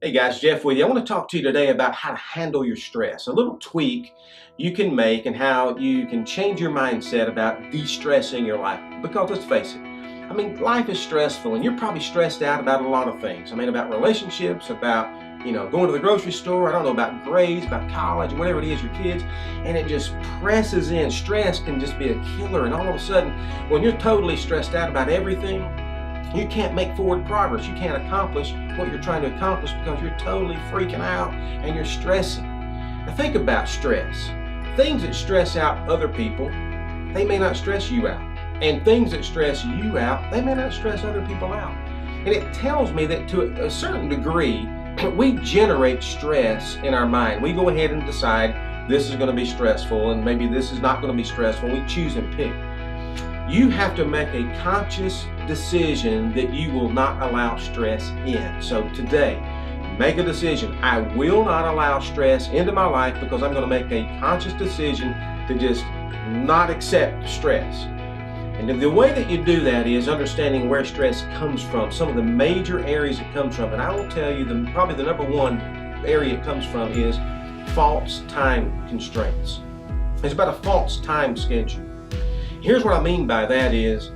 Hey guys, Jeff with you. I want to talk to you today about how to handle your stress. A little tweak you can make and how you can change your mindset about de-stressing your life. Because let's face it, life is stressful and you're probably stressed out about a lot of things. About relationships, about, going to the grocery store, I don't know, about grades, about college, whatever it is, your kids, and it just presses in. Stress can just be a killer, and all of a sudden, when you're totally stressed out about everything, you can't make forward progress. You can't accomplish what you're trying to accomplish because you're totally freaking out and you're stressing. Now think about stress. Things that stress out other people, they may not stress you out. And things that stress you out, they may not stress other people out. And it tells me that to a certain degree, we generate stress in our mind. We go ahead and decide this is going to be stressful and maybe this is not going to be stressful. We choose and pick. You have to make a conscious decision that you will not allow stress in. So today, make a decision. I will not allow stress into my life because I'm going to make a conscious decision to just not accept stress. And the way that you do that is understanding where stress comes from, some of the major areas it comes from. And I will tell you, probably the number one area it comes from is false time constraints. It's about a false time schedule. Here's what I mean by that is,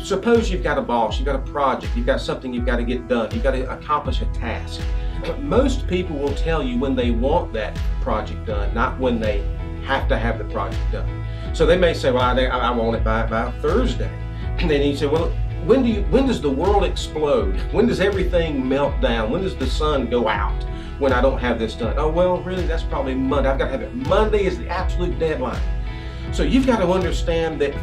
suppose you've got a boss, you've got a project, you've got something you've got to get done, you've got to accomplish a task. Most people will tell you when they want that project done, not when they have to have the project done. So they may say, well, I want it by Thursday. And then you say, well, when does the world explode? When does everything melt down? When does the sun go out when I don't have this done? Oh, well, really, that's probably Monday. I've got to have it. Monday is the absolute deadline. So you've got to understand that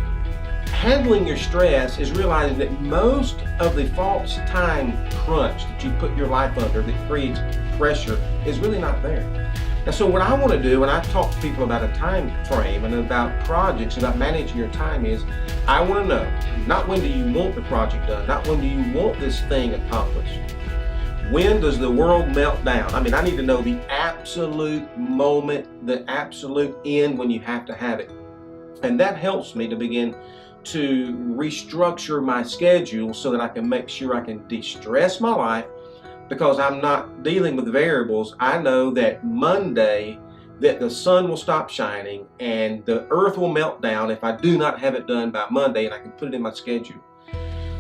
handling your stress is realizing that most of the false time crunch that you put your life under that creates pressure is really not there. And so what I want to do when I talk to people about a time frame and about projects, about managing your time is, I want to know, not when do you want the project done, not when do you want this thing accomplished. When does the world melt down? I need to know the absolute moment, the absolute end when you have to have it. And that helps me to begin to restructure my schedule so that I can make sure I can de-stress my life because I'm not dealing with variables. I know that Monday that the sun will stop shining and the earth will melt down if I do not have it done by Monday, and I can put it in my schedule.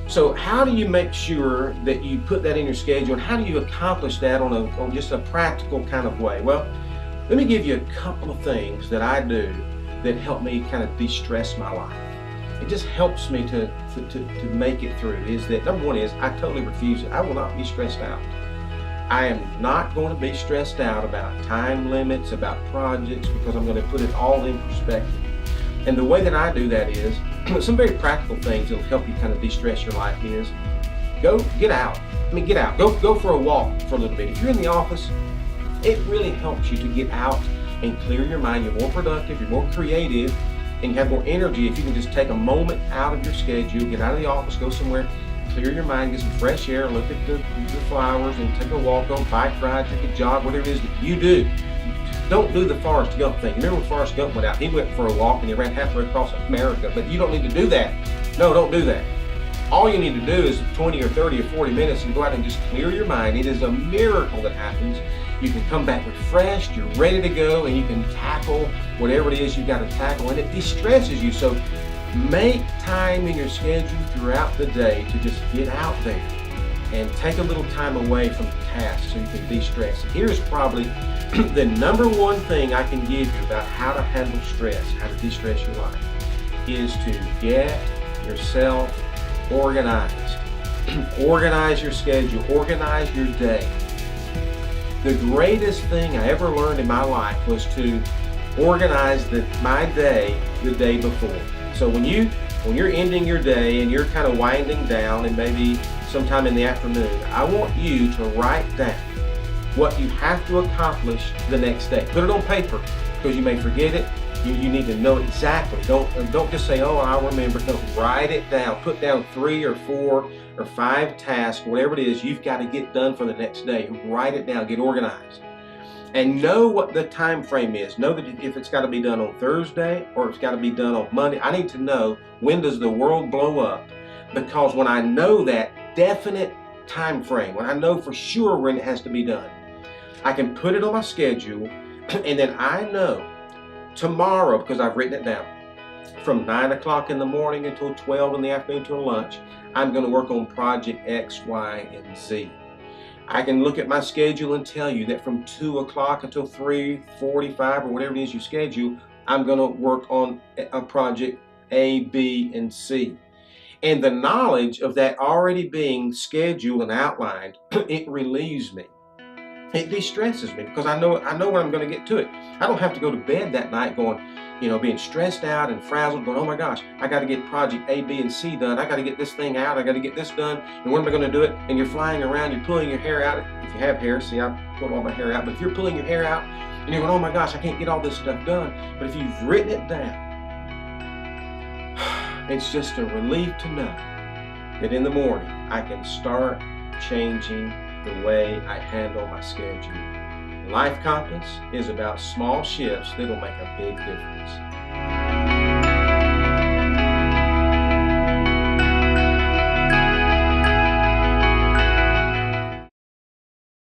So how do you make sure that you put that in your schedule, and how do you accomplish that on just a practical kind of way? Well, let me give you a couple of things that I do that help me kind of de-stress my life. It just helps me to make it through. Is that number one is I totally refuse it. I will not be stressed out. I am not going to be stressed out about time limits, about projects, because I'm going to put it all in perspective. And the way that I do that is some very practical things that will help you kind of de-stress your life is get out. Get out. Go for a walk for a little bit. If you're in the office, it really helps you to get out and clear your mind. You're more productive, you're more creative, and you have more energy if you can just take a moment out of your schedule, get out of the office, go somewhere, clear your mind, get some fresh air, look at the flowers, and take a walk, go on a bike ride, take a jog, whatever it is that you do. Don't do the Forrest Gump thing. Remember when Forrest Gump went out? He went for a walk and he ran halfway across America, but you don't need to do that. No, don't do that. All you need to do is 20 or 30 or 40 minutes and go out and just clear your mind. It is a miracle that happens. You can come back refreshed, you're ready to go, and you can tackle whatever it is you've got to tackle, and it de-stresses you. So make time in your schedule throughout the day to just get out there and take a little time away from the task so you can de-stress. Here's probably the number one thing I can give you about how to handle stress, how to de-stress your life, is to get yourself organized. Organize your schedule, organize your day. The greatest thing I ever learned in my life was to organize my day the day before. So when you're ending your day and you're kind of winding down, and maybe sometime in the afternoon, I want you to write down what you have to accomplish the next day. Put it on paper because you may forget it. You need to know exactly. Don't just say, oh, I'll remember. No, write it down. Put down 3 or 4 or 5 tasks, whatever it is you've got to get done for the next day. Write it down. Get organized. And know what the time frame is. Know that if it's got to be done on Thursday or it's got to be done on Monday. I need to know, when does the world blow up? Because when I know that definite time frame, when I know for sure when it has to be done, I can put it on my schedule, and then I know tomorrow, because I've written it down, from 9 o'clock in the morning until 12 in the afternoon till lunch, I'm going to work on project X, Y, and Z. I can look at my schedule and tell you that from 2 o'clock until 3:45 or whatever it is you schedule, I'm going to work on a project A, B, and C. And the knowledge of that already being scheduled and outlined, it relieves me. It de-stresses me because I know when I'm going to get to it. I don't have to go to bed that night going, being stressed out and frazzled, going, oh my gosh, I got to get project A, B, and C done. I got to get this thing out. I got to get this done. And when am I going to do it? And you're flying around, you're pulling your hair out. If you have hair, see, I pull all my hair out. But if you're pulling your hair out and you're going, oh my gosh, I can't get all this stuff done. But if you've written it down, it's just a relief to know that in the morning I can start changing the way I handle my schedule. Life Compass is about small shifts that'll make a big difference.